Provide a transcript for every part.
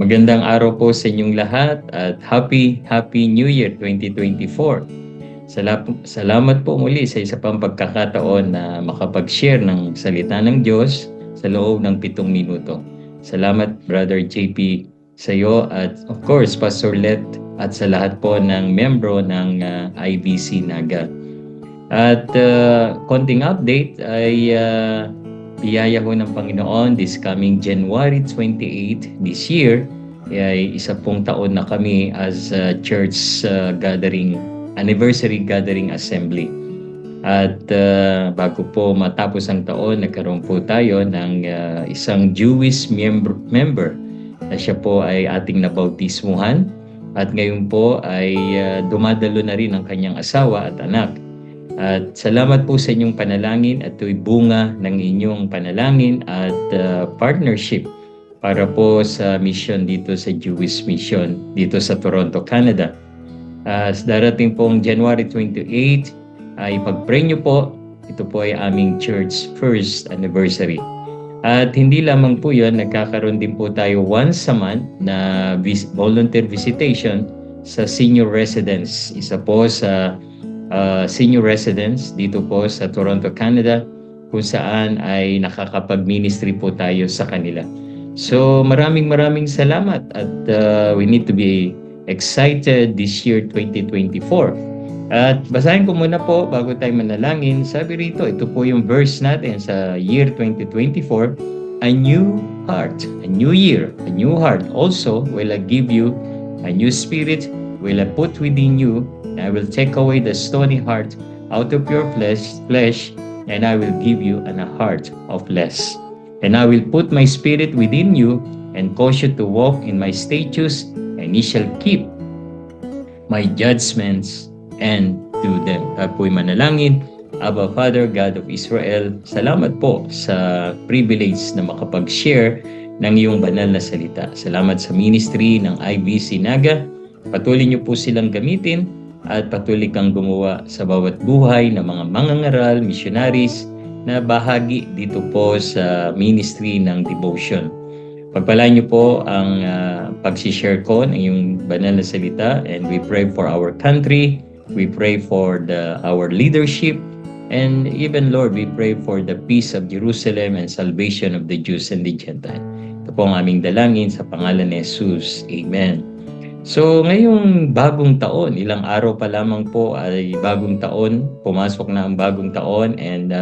Magandang araw po sa inyong lahat at Happy New Year 2024. Salamat po muli sa isa pang pagkakataon na makapag-share ng salita ng Diyos sa loob ng 7 minuto. Salamat Brother JP sa iyo at of course Pastor Let at sa lahat po ng membro ng IBC Naga. At konting update ay biyaya ho ng Panginoon this coming January 28 this year ay isa pong taon na kami as church anniversary gathering assembly. At bago po matapos ang taon, nagkaroon po tayo ng isang Jewish member na siya po ay ating nabautismuhan at ngayon po ay dumadalo na rin ang kanyang asawa at anak. At salamat po sa inyong panalangin at ito'y bunga ng inyong panalangin at partnership para po sa mission dito sa Jewish Mission dito sa Toronto, Canada. Darating pong January 28 ay pag-pray nyo po, ito po ay aming church first anniversary. At hindi lamang po yun, nagkakaroon din po tayo once a month na volunteer visitation sa senior residence. Isa po sa senior residence dito po sa Toronto, Canada, kung saan ay nakakapag-ministry po tayo sa kanila. So maraming salamat at we need to be excited this year 2024. At basahin ko muna po bago tayo manalangin. Sabi rito, ito po yung verse natin sa year 2024. A new heart, a new year, a new heart. Also will I give you a new spirit, will I put within you. I will take away the stony heart out of your flesh, and I will give you a heart of flesh. And I will put my spirit within you and cause you to walk in my statutes, and ye shall keep my judgments and do them. Tapo'y manalangin. Abba Father, God of Israel, salamat po sa privilege na makapag-share ng iyong banal na salita. Salamat sa ministry ng IBC Naga. Patuloy niyo po silang gamitin at patuloy kang gumawa sa bawat buhay ng mga mangangaral, missionaries na bahagi dito po sa ministry ng devotion. Pagpalain niyo po ang pag-share ko ng iyong banal na salita, and we pray for our country, we pray for our leadership, and even Lord, we pray for the peace of Jerusalem and salvation of the Jews and the Gentiles. Ito po ang aming dalangin sa pangalan ni Jesus. Amen. So ngayong bagong taon, ilang araw pa lamang po ay bagong taon, pumasok na ang bagong taon, and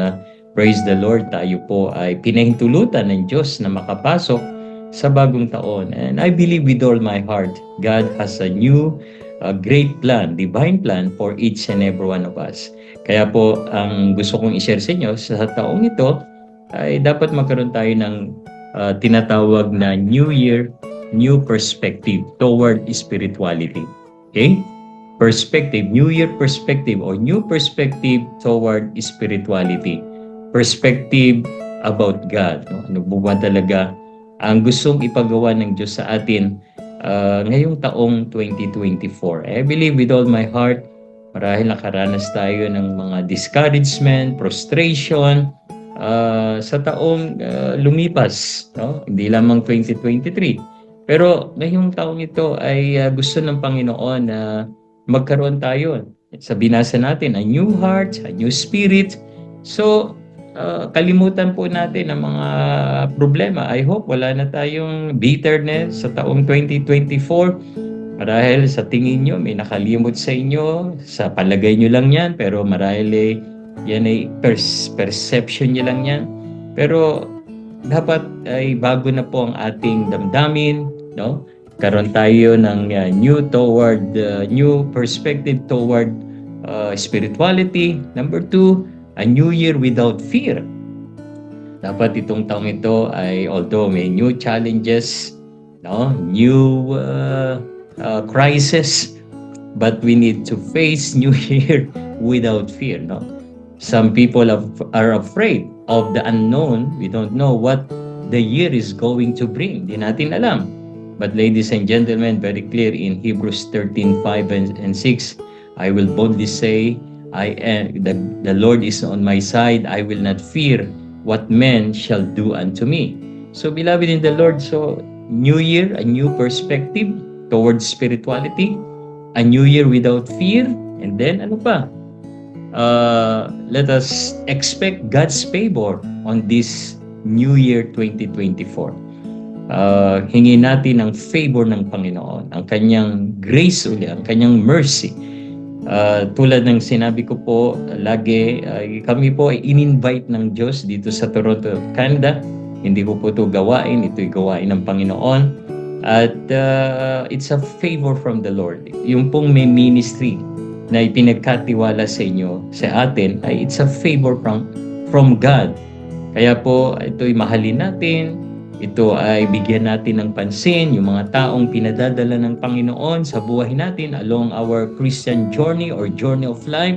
praise the Lord, tayo po ay pinahintulutan ng Diyos na makapasok sa bagong taon. And I believe with all my heart, God has a new, great plan, divine plan for each and every one of us. Kaya po, ang gusto kong i-share sa inyo sa taong ito ay dapat magkaroon tayo ng tinatawag na New Year, new perspective toward spirituality. Okay? Perspective, New Year perspective or new perspective toward spirituality. Perspective about God. No? Ano ba talaga ang gustong ipagawa ng Diyos sa atin ngayong taong 2024. I believe with all my heart, marahil nakaranas tayo ng mga discouragement, frustration sa taong lumipas. No? Hindi lamang 2023. Pero ngayong taong ito ay gusto ng Panginoon na magkaroon tayo. Sa binasa natin, a new heart, a new spirit. So, kalimutan po natin ang mga problema. I hope wala na tayong bitterness sa taong 2024. Marahil sa tingin nyo, may nakalimot sa inyo. Sa palagay nyo lang yan. Pero marahil yan ay perception nyo lang yan. Pero dapat ay bago na po ang ating damdamin. No? Karoon tayo ng new perspective toward spirituality. Number 2, a new year without fear. Dapat itong taong ito ay, although may new challenges, no, new crisis, but we need to face new year without fear. No, some people are afraid of the unknown. We don't know what the year is going to bring. Di natin alam. But ladies and gentlemen, very clear in Hebrews 13:5 and 6, I will boldly say, the Lord is on my side. I will not fear what men shall do unto me. So beloved in the Lord, so new year, a new perspective towards spirituality, a new year without fear, and then ano pa? Let us expect God's favor on this new year 2024. Hingin natin ang favor ng Panginoon, ang kanyang grace uli, ang kanyang mercy. Tulad ng sinabi ko po lagi, kami po ay in-invite ng Diyos dito sa Toronto, Canada. Hindi ko po ito gawain, ito'y gawain ng Panginoon. At it's a favor from the Lord. Yung pong may ministry na ipinagkatiwala sa inyo, sa atin, ay it's a favor from God. Kaya po, ito'y mahalin natin, ito ay bigyan natin ng pansin, yung mga taong pinadadala ng Panginoon sa buhay natin along our Christian journey or journey of life,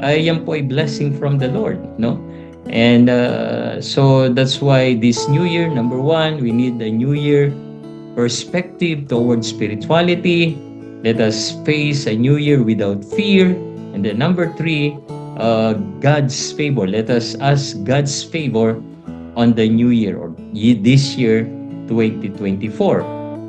ay yan po ay blessing from the Lord, no? And so that's why this new year, number one, we need a new year perspective towards spirituality. Let us face a new year without fear. And then number three, God's favor. Let us ask God's favor on the new year or this year 2024.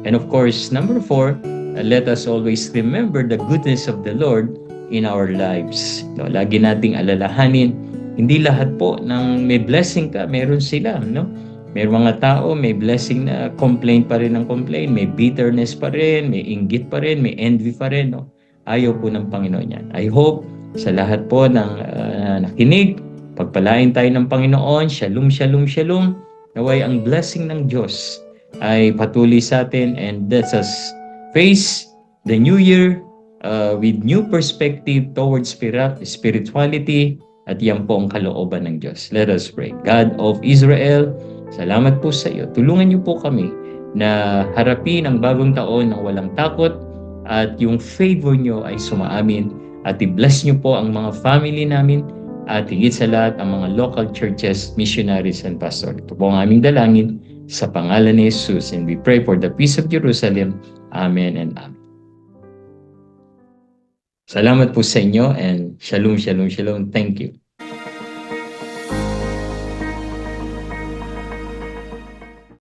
And of course, number four, let us always remember the goodness of the Lord in our lives. No, lagi nating alalahanin, hindi lahat po ng may blessing ka, meron sila, no? May mga tao, may blessing na complain pa rin ng complain, may bitterness pa rin, may inggit pa rin, may envy pa rin, no? Ayaw po ng Panginoon yan. I hope sa lahat po ng nakinig, pagpalain tayo ng Panginoon, shalom, shalom, shalom. Naway ang blessing ng Diyos ay patuloy sa atin and let us face the new year with new perspective towards spirituality at yan po ang kalooban ng Diyos. Let us pray. God of Israel, salamat po sa iyo. Tulungan niyo po kami na harapin ang bagong taon ng walang takot at yung favor niyo ay sumaamin at i-bless niyo po ang mga family namin at higit sa lahat ang mga local churches, missionaries, and pastors. Ito po ang aming dalangin sa pangalan ni Jesus, and we pray for the peace of Jerusalem. Amen and amen. Salamat po sa inyo and shalom, shalom, shalom. Thank you.